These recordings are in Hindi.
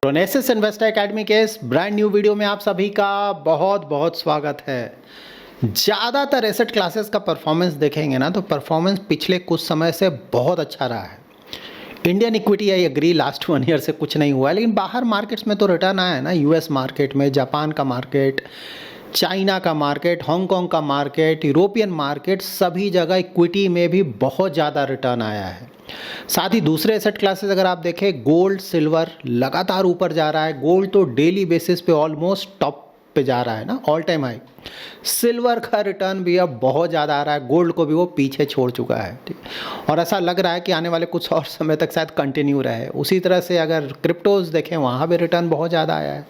प्रोनेसिस इन्वेस्टर एकेडमी के इस ब्रांड न्यू वीडियो में आप सभी का बहुत बहुत स्वागत है। ज़्यादातर एसेट क्लासेस का परफॉर्मेंस देखेंगे ना तो परफॉर्मेंस पिछले कुछ समय से बहुत अच्छा रहा है। Indian equity I agree last 1 year से कुछ नहीं हुआ है, लेकिन बाहर मार्केट्स में तो रिटर्न आया है ना। यूएस मार्केट में, जापान का मार्केट, चाइना का मार्केट, हांगकांग का मार्केट, यूरोपियन मार्केट, सभी जगह इक्विटी में भी बहुत ज़्यादा रिटर्न आया है। साथ ही दूसरे एसेट क्लासेस अगर आप देखें, गोल्ड सिल्वर लगातार ऊपर जा रहा है। गोल्ड तो डेली बेसिस पे ऑलमोस्ट टॉप पे जा रहा है ना, ऑल टाइम हाई। सिल्वर का रिटर्न भी अब बहुत ज़्यादा आ रहा है, गोल्ड को भी वो पीछे छोड़ चुका है। ठीक, और ऐसा लग रहा है कि आने वाले कुछ और समय तक शायद कंटिन्यू रहे। उसी तरह से अगर क्रिप्टोज देखें, वहाँ भी रिटर्न बहुत ज़्यादा आया है।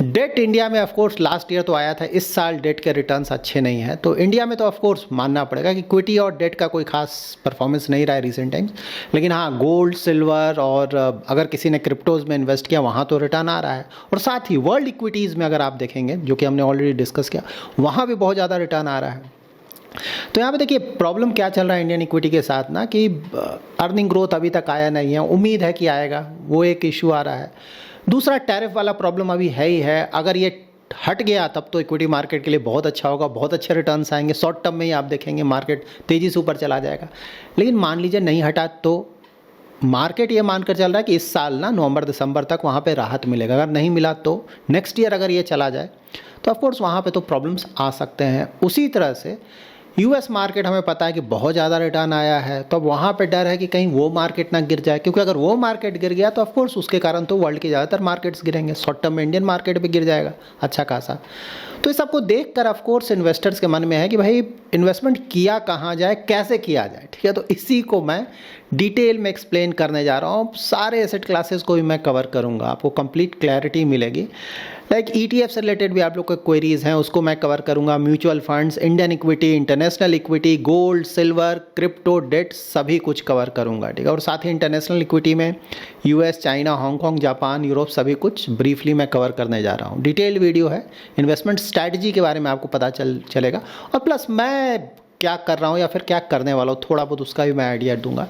डेट इंडिया में ऑफकोर्स लास्ट ईयर तो आया था, इस साल डेट के रिटर्न्स अच्छे नहीं हैं, तो इंडिया में तो ऑफकोर्स मानना पड़ेगा कि इक्विटी और डेट का कोई खास परफॉर्मेंस नहीं रहा है रिसेंट टाइम्स। लेकिन हाँ, गोल्ड सिल्वर और अगर किसी ने क्रिप्टोज में इन्वेस्ट किया वहाँ तो रिटर्न आ रहा है। और साथ ही वर्ल्ड इक्विटीज़ में अगर आप देखेंगे, जो कि हमने ऑलरेडी डिस्कस किया, वहाँ भी बहुत ज़्यादा रिटर्न आ रहा है। तो यहाँ पे देखिए प्रॉब्लम क्या चल रहा है इंडियन इक्विटी के साथ ना, कि अर्निंग ग्रोथ अभी तक आया नहीं है, उम्मीद है कि आएगा, वो एक इशू आ रहा है। दूसरा टैरिफ वाला प्रॉब्लम अभी है ही है। अगर ये हट गया तब तो इक्विटी मार्केट के लिए बहुत अच्छा होगा, बहुत अच्छे रिटर्न्स आएंगे। शॉर्ट टर्म में ही आप देखेंगे मार्केट तेज़ी से ऊपर चला जाएगा। लेकिन मान लीजिए नहीं हटा तो मार्केट ये मानकर चल रहा है कि इस साल ना नवंबर दिसंबर तक वहाँ पे राहत मिलेगा। अगर नहीं मिला तो नेक्स्ट ईयर अगर ये चला जाए तो ऑफकोर्स वहाँ पे तो प्रॉब्लम्स आ सकते हैं। उसी तरह से यूएस मार्केट हमें पता है कि बहुत ज़्यादा रिटर्न आया है, तो अब वहाँ पे डर है कि कहीं वो मार्केट ना गिर जाए, क्योंकि अगर वो मार्केट गिर गया तो ऑफकोर्स उसके कारण तो वर्ल्ड के ज़्यादातर मार्केट्स गिरेंगे। शॉर्ट टर्म में इंडियन मार्केट भी गिर जाएगा अच्छा खासा। तो इस सबको देख कर ऑफकोर्स इन्वेस्टर्स के मन में है कि भाई इन्वेस्टमेंट किया कहाँ जाए, कैसे किया जाए। ठीक है, तो इसी को मैं डिटेल में एक्सप्लेन करने जा रहा हूँ। सारे एसेट क्लासेस को भी मैं कवर करूँगा, आपको कंप्लीट क्लैरिटी मिलेगी। लाइक ETF से रिलेटेड भी आप लोग के क्वेरीज़ हैं, उसको मैं कवर करूंगा। Mutual funds, Indian equity, international equity, gold silver, crypto, debt, सभी कुछ कवर करूंगा। ठीक है, और साथ ही इंटरनेशनल इक्विटी में US, China, Hong Kong, Japan, Europe, सभी कुछ ब्रीफली मैं कवर करने जा रहा हूँ। डिटेल वीडियो है, इन्वेस्टमेंट स्ट्रैटेजी के बारे में आपको पता चलेगा। और प्लस मैं क्या कर रहा हूँ या फिर क्या करने वाला हूँ, थोड़ा बहुत उसका भी मैं आइडिया दूंगा।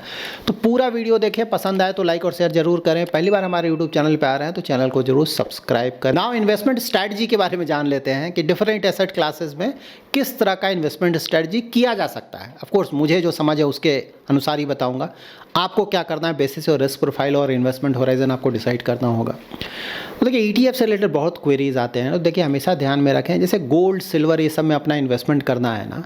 तो पूरा वीडियो देखें, पसंद आए तो लाइक और शेयर जरूर करें। पहली बार हमारे यूट्यूब चैनल पे आ रहे हैं तो चैनल को जरूर सब्सक्राइब करें। नाउ इन्वेस्टमेंट स्ट्रैटेजी के बारे में जान लेते हैं कि डिफरेंट एसेट क्लासेस में किस तरह का इन्वेस्टमेंट स्ट्रैटेजी किया जा सकता है। ऑफकोर्स मुझे जो समझ है उसके अनुसार ही बताऊँगा। आपको क्या करना है, बेसिस और रिस्क प्रोफाइल और इन्वेस्टमेंट होराइजन आपको डिसाइड करना होगा। तो देखिए ETF से रिलेटेड बहुत क्वेरीज आते हैं, तो देखिए हमेशा ध्यान में रखें, जैसे गोल्ड सिल्वर ये सब में अपना इन्वेस्टमेंट करना है ना,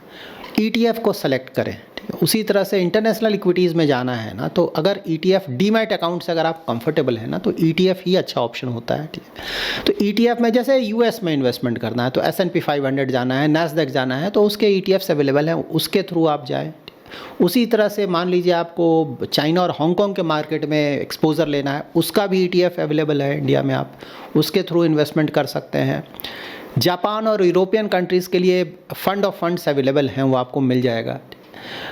ETF को सेलेक्ट करें। ठीक है, उसी तरह से इंटरनेशनल इक्विटीज़ में जाना है ना, तो अगर ETF डीमैट अकाउंट से अगर आप कंफर्टेबल हैं ना, तो ETF ही अच्छा ऑप्शन होता है। ठीक है, तो ETF में जैसे US में इन्वेस्टमेंट करना है तो S&P 500 जाना है, NASDAQ जाना है, तो उसके ETFs अवेलेबल हैं, उसके थ्रू आप जाएँ। उसी तरह से मान लीजिए आपको चाइना और हांगकांग के मार्केट में एक्सपोजर लेना है, उसका भी ETF अवेलेबल है इंडिया में, आप उसके थ्रू इन्वेस्टमेंट कर सकते हैं। जापान और यूरोपियन कंट्रीज़ के लिए फंड ऑफ फंड्स अवेलेबल हैं, वो आपको मिल जाएगा।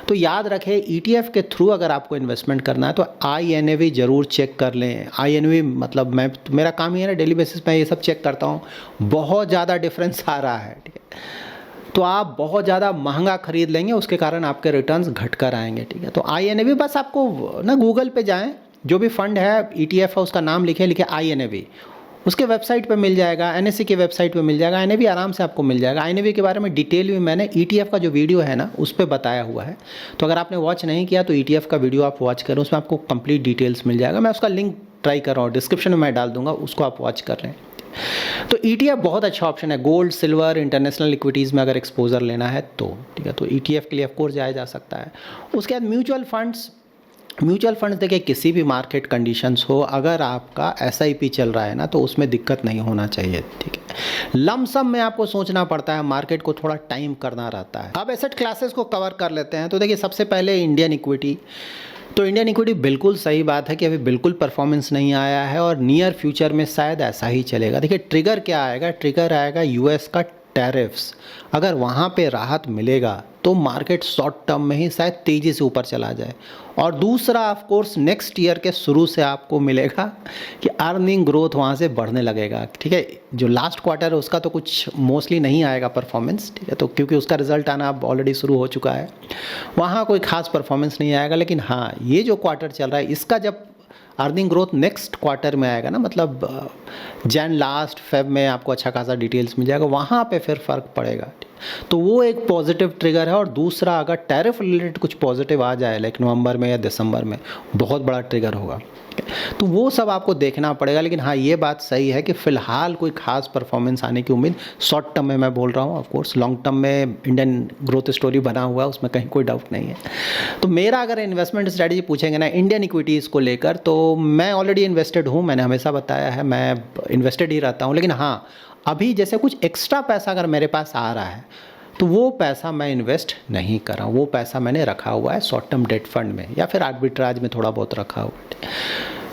तो याद रखें ETF के थ्रू अगर आपको इन्वेस्टमेंट करना है तो INAV ज़रूर चेक कर लें। INAV मतलब मेरा काम ही है ना, डेली बेसिस पे ये सब चेक करता हूँ। बहुत ज़्यादा डिफरेंस आ रहा है। ठीक है, तो आप बहुत ज़्यादा महंगा खरीद लेंगे, उसके कारण आपके रिटर्न्स घट कर आएंगे। ठीक है, तो INAV बस आपको ना गूगल पे जाएं, जो भी फंड है ETF है उसका नाम लिखे INAV, उसके वेबसाइट पे मिल जाएगा, NSE के वेबसाइट पे मिल जाएगा, INAV आराम से आपको मिल जाएगा। INAV के बारे में डिटेल भी मैंने ETF का जो वीडियो है ना उस पर बताया हुआ है, तो अगर आपने वॉच नहीं किया तो ETF का वीडियो आप वॉच करें, उसमें आपको कंप्लीट डिटेल्स मिल जाएगा। मैं उसका लिंक ट्राई कर रहा हूँ, डिस्क्रिप्शन में मैं डाल दूंगा, उसको आप वॉच कर लें। तो ETF बहुत अच्छा ऑप्शन है गोल्ड सिल्वर इंटरनेशनल इक्विटीज़ में अगर एक्सपोजर लेना है तो। ठीक है, तो ETF के लिए ऑफकोर्स जाया जा सकता है। उसके बाद म्यूचुअल फंड्स देखिए किसी भी मार्केट कंडीशंस हो, अगर आपका SIP चल रहा है ना तो उसमें दिक्कत नहीं होना चाहिए। ठीक है, लमसम में आपको सोचना पड़ता है, मार्केट को थोड़ा टाइम करना रहता है। अब एसेट क्लासेस को कवर कर लेते हैं। तो देखिए सबसे पहले इंडियन इक्विटी, तो इंडियन इक्विटी बिल्कुल सही बात है कि अभी बिल्कुल परफॉर्मेंस नहीं आया है और नियर फ्यूचर में शायद ऐसा ही चलेगा। देखिए ट्रिगर क्या आएगा, ट्रिगर आएगा US का टैरिफ्स। अगर वहाँ पे राहत मिलेगा तो मार्केट शॉर्ट टर्म में ही शायद तेज़ी से ऊपर चला जाए। और दूसरा ऑफ कोर्स नेक्स्ट ईयर के शुरू से आपको मिलेगा कि अर्निंग ग्रोथ वहाँ से बढ़ने लगेगा। ठीक है, जो लास्ट क्वार्टर है उसका तो कुछ मोस्टली नहीं आएगा परफॉर्मेंस। ठीक है, तो क्योंकि उसका रिजल्ट आना अब ऑलरेडी शुरू हो चुका है, वहाँ कोई खास परफॉर्मेंस नहीं आएगा। लेकिन हाँ, ये जो क्वार्टर चल रहा है इसका जब अर्निंग ग्रोथ नेक्स्ट क्वार्टर में आएगा ना, मतलब जैन लास्ट फेब में आपको अच्छा खासा डिटेल्स मिल जाएगा, वहाँ पे फिर फ़र्क पड़ेगा। तो वो एक पॉजिटिव ट्रिगर है। और दूसरा, अगर टैरिफ रिलेटेड कुछ पॉजिटिव आ जाए लाइक नवंबर में या दिसंबर में, बहुत बड़ा ट्रिगर होगा। तो वो सब आपको देखना पड़ेगा। लेकिन हाँ, ये बात सही है कि फ़िलहाल कोई खास परफॉर्मेंस आने की उम्मीद शॉर्ट टर्म में मैं बोल रहा हूँ। ऑफ कोर्स लॉन्ग टर्म में इंडियन ग्रोथ स्टोरी बना हुआ है, उसमें कहीं कोई डाउट नहीं है। तो मेरा अगर इन्वेस्टमेंट स्ट्रैटेजी पूछेंगे ना इंडियन इक्विटीज़ को लेकर, तो मैं ऑलरेडी इन्वेस्टेड हूँ। मैंने हमेशा बताया है मैं इन्वेस्टेड ही रहता हूँ। लेकिन हाँ, अभी जैसे कुछ एक्स्ट्रा पैसा अगर मेरे पास आ रहा है तो वो पैसा मैं इन्वेस्ट नहीं कर रहा हूँ। वो पैसा मैंने रखा हुआ है शॉर्ट टर्म डेट फंड में या फिर आर्बिट्राज में थोड़ा बहुत रखा हुआ है,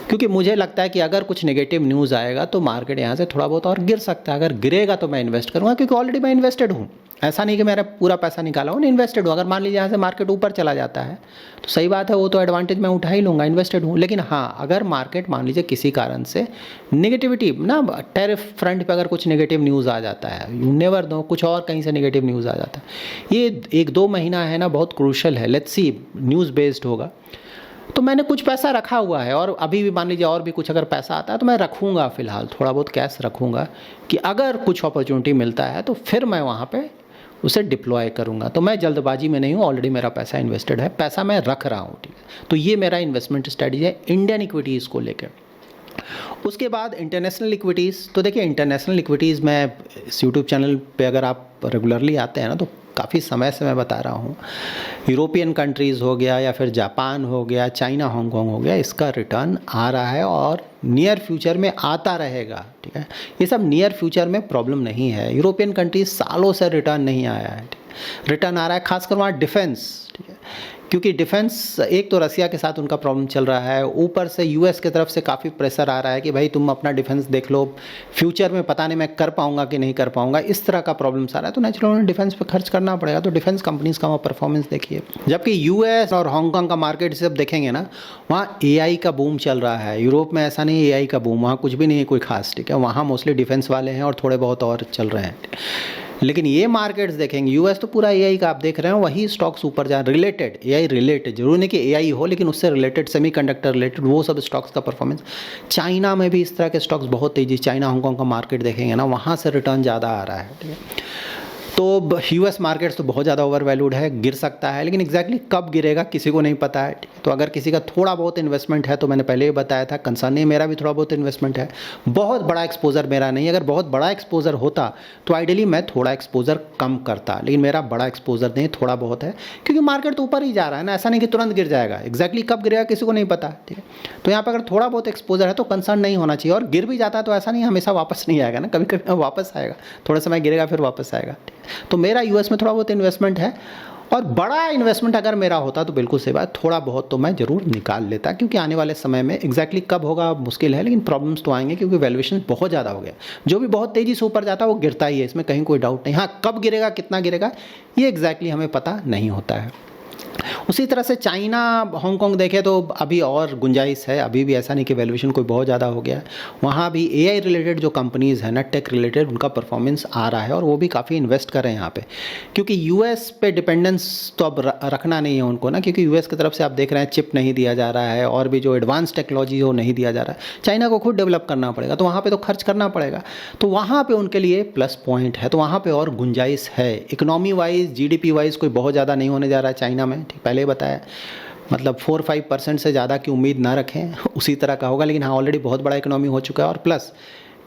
क्योंकि मुझे लगता है कि अगर कुछ नेगेटिव न्यूज़ आएगा तो मार्केट यहाँ से थोड़ा बहुत और गिर सकता है। अगर गिरेगा तो मैं इन्वेस्ट करूँगा, क्योंकि ऑलरेडी मैं इन्वेस्टेड हूँ। ऐसा नहीं कि मेरा पूरा पैसा निकाला हूँ, इन्वेस्टेड हूँ। अगर मान लीजिए यहाँ से मार्केट ऊपर चला जाता है तो सही बात है, वो तो एडवांटेज मैं उठा ही लूँगा, इन्वेस्टेड हूँ। लेकिन हाँ, अगर मार्केट मान लीजिए किसी कारण से नेगेटिविटी ना, टैरिफ फ्रंट पे अगर कुछ नेगेटिव न्यूज़ आ जाता है, यू नेवर नो, कुछ और कहीं से नेगेटिव न्यूज़ आ जाता है। ये 1-2 महीना है ना, बहुत क्रूशल है। लेट्स सी, न्यूज़ बेस्ड होगा। तो मैंने कुछ पैसा रखा हुआ है और अभी भी मान लीजिए और भी कुछ अगर पैसा आता है तो मैं रखूँगा, फ़िलहाल थोड़ा बहुत कैश रखूँगा कि अगर कुछ अपॉर्चुनिटी मिलता है तो फिर मैं वहाँ पे उसे डिप्लॉय करूँगा। तो मैं जल्दबाजी में नहीं हूँ, ऑलरेडी मेरा पैसा इन्वेस्टेड है, पैसा मैं रख रहा हूँ, ठीक है। तो ये मेरा इन्वेस्टमेंट स्ट्रेटजी है इंडियन इक्विटीज़ को लेकर। उसके बाद इंटरनेशनल इक्विटीज़, तो देखिए इंटरनेशनल इक्विटीज़ में इस यूट्यूब चैनल पे अगर आप रेगुलरली आते हैं ना तो काफ़ी समय से मैं बता रहा हूँ, यूरोपियन कंट्रीज़ हो गया या फिर जापान हो गया, चाइना, हांगकांग हो गया, इसका रिटर्न आ रहा है और नियर फ्यूचर में आता रहेगा, ठीक है। ये सब नियर फ्यूचर में प्रॉब्लम नहीं है। यूरोपियन कंट्रीज सालों से रिटर्न नहीं आया है, रिटर्न आ रहा है, खासकर वहाँ डिफेंस, ठीक है, क्योंकि डिफेंस एक तो रसिया के साथ उनका प्रॉब्लम चल रहा है, ऊपर से यूएस की तरफ से काफ़ी प्रेशर आ रहा है कि भाई तुम अपना डिफेंस देख लो, फ्यूचर में पता नहीं मैं कर पाऊंगा कि नहीं कर पाऊंगा, इस तरह का प्रॉब्लम्स आ रहा है। तो नेचुरल उन्हें डिफेंस पे खर्च करना पड़ेगा। तो डिफेंस कंपनीज का वहाँ परफॉर्मेंस देखिए। जबकि यूएस और हांगकांग का मार्केट से अब देखेंगे ना, वहाँ एआई का बूम चल रहा है। यूरोप में ऐसा नहीं है एआई का बूम, वहाँ कुछ भी नहीं है कोई खास, ठीक है। वहाँ मोस्टली डिफेंस वाले हैं और थोड़े बहुत और चल रहे हैं। लेकिन ये मार्केट्स देखेंगे, यूएस तो पूरा एआई का आप देख रहे हैं, वही स्टॉक्स ऊपर जा, रिलेटेड एआई रिलेटेड, जरूर नहीं कि एआई हो लेकिन उससे रिलेटेड, सेमीकंडक्टर रिलेटेड, वो सब स्टॉक्स का परफॉर्मेंस। चाइना में भी इस तरह के स्टॉक्स बहुत तेजी, चाइना हांगकांग का मार्केट देखेंगे ना, वहाँ से रिटर्न ज़्यादा आ रहा है, ठीक है। तो यूएस मार्केट्स तो बहुत ज़्यादा ओवर वैल्यूड है, गिर सकता है, लेकिन एग्जैक्टली कब गिरेगा किसी को नहीं पता है। तो अगर किसी का थोड़ा बहुत इन्वेस्टमेंट है, तो मैंने पहले ही बताया था, कंसर्न नहीं, मेरा भी थोड़ा बहुत इन्वेस्टमेंट है, बहुत बड़ा एक्सपोजर मेरा नहीं। अगर बहुत बड़ा एक्सपोजर होता तो आइडियली मैं थोड़ा एक्सपोजर कम करता, लेकिन मेरा बड़ा एक्सपोजर नहीं, थोड़ा बहुत है, क्योंकि मार्केट तो ऊपर ही जा रहा है ना, ऐसा नहीं कि तुरंत गिर जाएगा। एग्जैक्टली कब गिरेगा किसी को नहीं पता, ठीक है। तो यहाँ पर अगर थोड़ा बहुत एक्सपोजर है तो कंसर्न नहीं होना चाहिए। और गिर भी जाता है तो ऐसा नहीं हमेशा वापस नहीं आएगा ना, कभी कभी वापस आएगा, थोड़ा समय गिरेगा फिर वापस आएगा। तो मेरा यूएस में थोड़ा बहुत इन्वेस्टमेंट है, और बड़ा इन्वेस्टमेंट अगर मेरा होता तो बिल्कुल सही बात, थोड़ा बहुत तो मैं ज़रूर निकाल लेता, क्योंकि आने वाले समय में एग्जैक्टली कब होगा मुश्किल है, लेकिन प्रॉब्लम्स तो आएंगे, क्योंकि वैल्यूएशन बहुत ज़्यादा हो गया। जो भी बहुत तेज़ी से ऊपर जाता है वो गिरता ही है, इसमें कहीं कोई डाउट नहीं। हाँ, कब गिरेगा, कितना गिरेगा, ये एग्जैक्टली हमें पता नहीं होता है। उसी तरह से चाइना, हांगकांग देखें तो अभी और गुंजाइश है, अभी भी ऐसा नहीं कि वैल्यूएशन कोई बहुत ज़्यादा हो गया है। वहाँ भी एआई रिलेटेड जो कंपनीज़ हैं ना, टेक रिलेटेड, उनका परफॉर्मेंस आ रहा है और वो भी काफ़ी इन्वेस्ट कर रहे हैं यहाँ पे, क्योंकि यूएस पे डिपेंडेंस तो अब रखना नहीं है उनको ना, क्योंकि यूएस की तरफ से आप देख रहे हैं चिप नहीं दिया जा रहा है, और भी जो एडवांस टेक्नोलॉजी हो नहीं दिया जा रहा है। चाइना को खुद डेवलप करना पड़ेगा, तो वहाँ पर तो खर्च करना पड़ेगा, तो वहाँ पर उनके लिए प्लस पॉइंट है, तो वहाँ पर और गुंजाइश है। इकोनॉमी वाइज, जीडीपी वाइज कोई बहुत ज़्यादा नहीं होने जा रहा है चाइना में, ठीक, पहले बताया, मतलब 4-5% से ज़्यादा की उम्मीद ना रखें, उसी तरह का होगा। लेकिन हाँ, ऑलरेडी बहुत बड़ा इकोनॉमी हो चुका है, और प्लस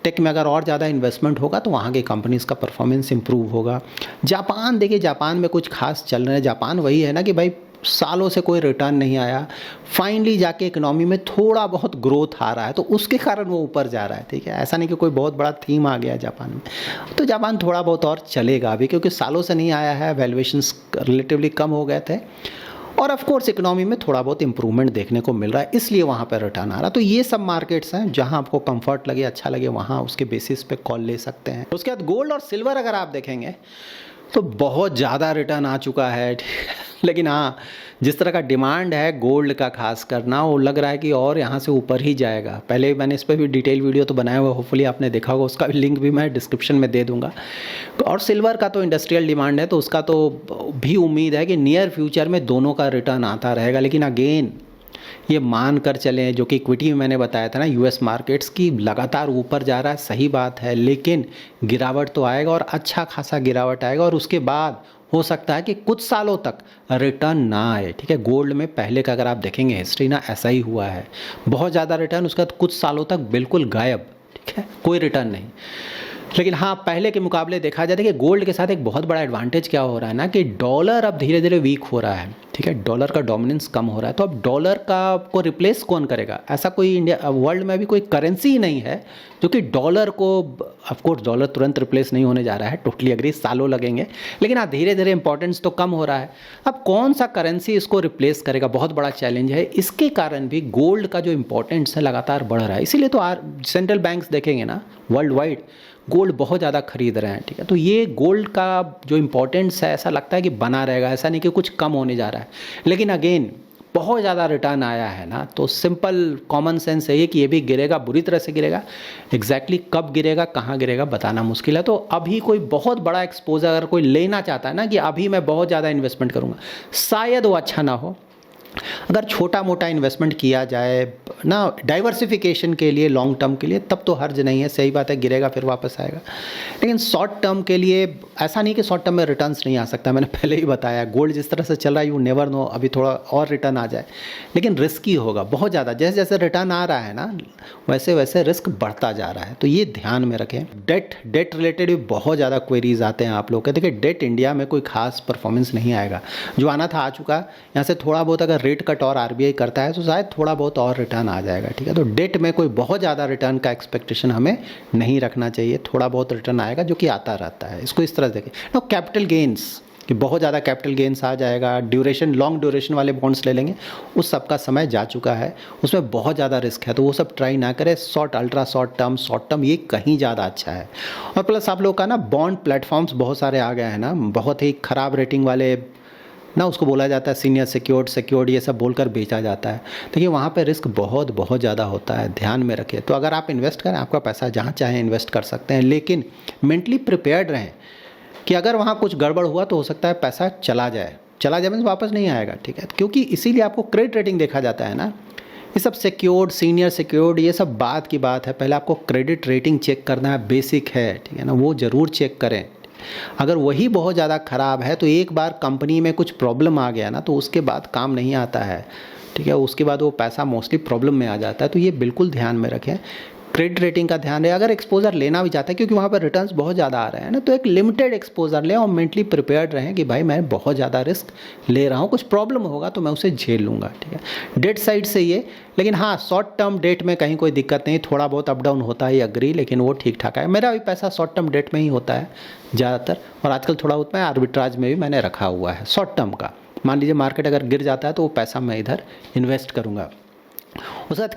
टेक में अगर और ज़्यादा इन्वेस्टमेंट होगा तो वहाँ की कंपनीज़ का परफॉर्मेंस इंप्रूव होगा। जापान देखिए, जापान में कुछ खास चल रहे हैं। जापान वही है ना कि भाई सालों से कोई रिटर्न नहीं आया, फाइनली जाके इकोनॉमी में थोड़ा बहुत ग्रोथ आ रहा है, तो उसके कारण वो ऊपर जा रहा है, ठीक है। ऐसा नहीं कि कोई बहुत बड़ा थीम आ गया है जापान में, तो जापान थोड़ा बहुत और चलेगा अभी, क्योंकि सालों से नहीं आया है, वैल्यूएशंस रिलेटिवली कम हो गए थे, और ऑफ कोर्स इकोनॉमी में थोड़ा बहुत इंप्रूवमेंट देखने को मिल रहा है, इसलिए वहाँ पर रिटर्न आ रहा है। तो ये सब मार्केट्स हैं जहाँ आपको कंफर्ट लगे, अच्छा लगे, वहाँ उसके बेसिस पे कॉल ले सकते हैं। उसके बाद गोल्ड और सिल्वर अगर आप देखेंगे तो बहुत ज़्यादा रिटर्न आ चुका है, लेकिन हाँ, जिस तरह का डिमांड है गोल्ड का खास करना, वो लग रहा है कि और यहाँ से ऊपर ही जाएगा। पहले मैंने इस पर भी डिटेल वीडियो तो बनाया हुआ, होपफुली आपने देखा होगा, उसका लिंक भी मैं डिस्क्रिप्शन में दे दूंगा। और सिल्वर का तो इंडस्ट्रियल डिमांड है, तो उसका तो भी उम्मीद है कि नियर फ्यूचर में दोनों का रिटर्न आता रहेगा। लेकिन अगेन ये मान कर चलें, जो कि इक्विटी में मैंने बताया था ना, यूएस मार्केट्स की लगातार ऊपर जा रहा है, सही बात है, लेकिन गिरावट तो आएगा और अच्छा खासा गिरावट आएगा और उसके बाद हो सकता है कि कुछ सालों तक रिटर्न ना आए। ठीक है, गोल्ड में पहले का अगर आप देखेंगे हिस्ट्री ना, ऐसा ही हुआ है, बहुत ज़्यादा रिटर्न, उसके बाद कुछ सालों तक बिल्कुल गायब। ठीक है, कोई रिटर्न नहीं। लेकिन हाँ, पहले के मुकाबले देखा जाए कि गोल्ड के साथ एक बहुत बड़ा एडवांटेज क्या हो रहा है ना, कि डॉलर अब धीरे धीरे वीक हो रहा है। ठीक है, डॉलर का डोमिनेंस कम हो रहा है, तो अब डॉलर का को रिप्लेस कौन करेगा? ऐसा कोई इंडिया वर्ल्ड में अभी कोई करेंसी ही नहीं है जो कि डॉलर को, ऑफ कोर्स डॉलर तुरंत रिप्लेस नहीं होने जा रहा है, टोटली अग्री, सालों लगेंगे, लेकिन हाँ धीरे धीरे इंपॉर्टेंस तो कम हो रहा है। अब कौन सा करेंसी इसको रिप्लेस करेगा, बहुत बड़ा चैलेंज है। इसके कारण भी गोल्ड का जो इंपॉर्टेंस है लगातार बढ़ रहा है। इसीलिए तो सेंट्रल बैंक्स देखेंगे ना वर्ल्ड वाइड गोल्ड बहुत ज़्यादा खरीद रहे हैं। ठीक है, तो ये गोल्ड का जो इम्पोर्टेंस है, ऐसा लगता है कि बना रहेगा, ऐसा नहीं कि कुछ कम होने जा रहा है। लेकिन अगेन बहुत ज़्यादा रिटर्न आया है ना, तो सिंपल कॉमन सेंस है कि ये भी गिरेगा, बुरी तरह से गिरेगा। एग्जैक्टली कब गिरेगा, कहाँ गिरेगा, बताना मुश्किल है। तो अभी कोई बहुत बड़ा एक्सपोजर अगर कोई लेना चाहता है ना, कि अभी मैं बहुत ज़्यादा इन्वेस्टमेंट करूँगा, शायद वो अच्छा ना हो। अगर छोटा मोटा इन्वेस्टमेंट किया जाए ना डाइवर्सिफिकेशन के लिए, लॉन्ग टर्म के लिए, तब तो हर्ज नहीं है। सही बात है, गिरेगा फिर वापस आएगा। लेकिन शॉर्ट टर्म के लिए ऐसा नहीं कि शॉर्ट टर्म में रिटर्न्स नहीं आ सकता, मैंने पहले ही बताया। गोल्ड जिस तरह से चल रहा है, यू नेवर नो, अभी थोड़ा और रिटर्न आ जाए, लेकिन रिस्की होगा बहुत ज़्यादा। जैसे जैसे रिटर्न आ रहा है ना, वैसे वैसे रिस्क बढ़ता जा रहा है, तो ये ध्यान में रखें। डेट रिलेटेड भी बहुत ज़्यादा क्वेरीज आते हैं आप लोग के। देखिए, डेट इंडिया में कोई खास परफॉर्मेंस नहीं आएगा, जो आना था आ चुका। यहाँ से थोड़ा बहुत अगर रेट कट और आरबीआई करता है तो शायद थोड़ा बहुत और रिटर्न आ जाएगा। ठीक है, तो डेट में कोई बहुत ज़्यादा रिटर्न का एक्सपेक्टेशन हमें नहीं रखना चाहिए। थोड़ा बहुत रिटर्न आएगा जो कि आता रहता है, इसको इस तरह से देखें। नो कैपिटल गेंस, कि बहुत ज़्यादा कैपिटल गेंस आ जाएगा, ड्यूरेशन लॉन्ग ड्यूरेशन वाले बॉन्ड्स ले लेंगे, उस सब का समय जा चुका है, उसमें बहुत ज़्यादा रिस्क है, तो वो सब ट्राई ना करें। शॉर्ट, अल्ट्रा शॉर्ट टर्म ये कहीं ज़्यादा अच्छा है। और प्लस आप लोग का ना बॉन्ड प्लेटफॉर्म्स बहुत सारे आ गए हैं ना, बहुत ही ख़राब रेटिंग वाले ना, उसको बोला जाता है सीनियर सिक्योर्ड, ये सब बोलकर बेचा जाता है। देखिए, वहाँ पे रिस्क बहुत बहुत ज़्यादा होता है, ध्यान में रखिए। तो अगर आप इन्वेस्ट करें, आपका पैसा जहाँ चाहे इन्वेस्ट कर सकते हैं, लेकिन मेंटली प्रिपेयर्ड रहें कि अगर वहाँ कुछ गड़बड़ हुआ तो हो सकता है पैसा चला जाए मीन्स वापस नहीं आएगा। ठीक है, क्योंकि इसीलिए आपको क्रेडिट रेटिंग देखा जाता है ना। ये सब सिक्योर्ड, सीनियर सिक्योर्ड, ये सब बात की बात है। पहले आपको क्रेडिट रेटिंग चेक करना है, बेसिक है। ठीक है ना, वो ज़रूर चेक करें। अगर वही बहुत ज़्यादा ख़राब है, तो एक बार कंपनी में कुछ प्रॉब्लम आ गया ना, तो उसके बाद काम नहीं आता है। ठीक है, उसके बाद वो पैसा मोस्टली प्रॉब्लम में आ जाता है। तो ये बिल्कुल ध्यान में रखें, क्रेडिट रेटिंग का ध्यान रहे। अगर एक्सपोजर लेना भी चाहता है, क्योंकि वहाँ पर रिटर्न्स बहुत ज़्यादा आ रहे हैं ना, तो एक लिमिटेड एक्सपोजर लें और मेंटली प्रिपेयर्ड रहें कि भाई मैं बहुत ज़्यादा रिस्क ले रहा हूँ, कुछ प्रॉब्लम होगा तो मैं उसे झेल लूँगा। ठीक है, डेट साइड से ये। लेकिन हाँ, शॉर्ट टर्म डेट में कहीं कोई दिक्कत नहीं, थोड़ा बहुत अप डाउन होता है, अग्री, लेकिन वो ठीक ठाक है। मेरा भी पैसा शॉर्ट टर्म डेट में ही होता है ज़्यादातर, और आजकल थोड़ा बहुत मैं आर्बिट्राज में भी मैंने रखा हुआ है शॉर्ट टर्म का। मान लीजिए मार्केट अगर गिर जाता है तो वो पैसा मैं इधर इन्वेस्ट करूँगा। उसके बाद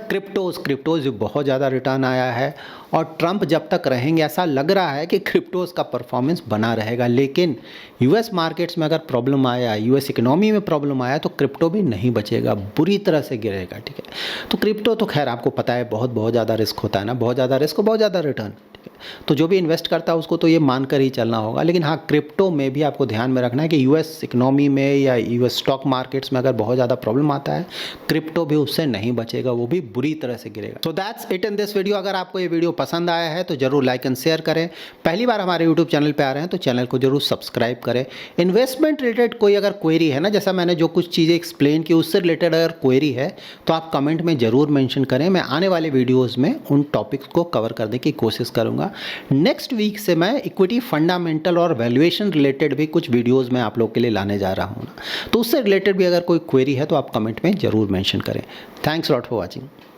क्रिप्टोज बहुत ज़्यादा रिटर्न आया है, और ट्रंप जब तक रहेंगे ऐसा लग रहा है कि क्रिप्टोज का परफॉर्मेंस बना रहेगा। लेकिन यूएस मार्केट्स में अगर प्रॉब्लम आया, यूएस इकोनॉमी में प्रॉब्लम आया, तो क्रिप्टो भी नहीं बचेगा, बुरी तरह से गिरेगा। ठीक है, तो क्रिप्टो तो खैर आपको पता है बहुत ज़्यादा रिस्क होता है ना, बहुत ज़्यादा रिस्क, बहुत ज़्यादा रिटर्न। तो जो भी इन्वेस्ट करता है उसको तो ये मानकर ही चलना होगा। लेकिन हाँ, क्रिप्टो में भी आपको ध्यान में रखना है कि यूएस इकोनॉमी में या यूएस स्टॉक मार्केट्स में अगर बहुत ज़्यादा प्रॉब्लम आता है, क्रिप्टो भी उससे नहीं बचेगा, वो भी बुरी तरह से गिरेगा। So that's it in this video. अगर आपको ये वीडियो पसंद आया है तो जरूर लाइक एंड शेयर करें। पहली बार हमारे यूट्यूब चैनल पर आ रहे हैं तो चैनल को जरूर सब्सक्राइब करें। इन्वेस्टमेंट रिलेटेड कोई अगर क्वेरी है ना, जैसा मैंने जो कुछ चीज़ें एक्सप्लेन की उससे रिलेटेड अगर क्वेरी है तो आप कमेंट में ज़रूर मेंशन करें। मैं आने वाले वीडियोज़ में उन टॉपिक्स को कवर करने की कोशिश करूँगा। नेक्स्ट वीक से मैं इक्विटी फंडामेंटल और वैल्यूएशन रिलेटेड भी कुछ वीडियोस मैं आप लोग के लिए लाने जा रहा हूँ ना, तो उससे रिलेटेड भी अगर कोई क्वेरी है तो आप कमेंट में ज़रूर मेंशन करें। Thanks lot for watching.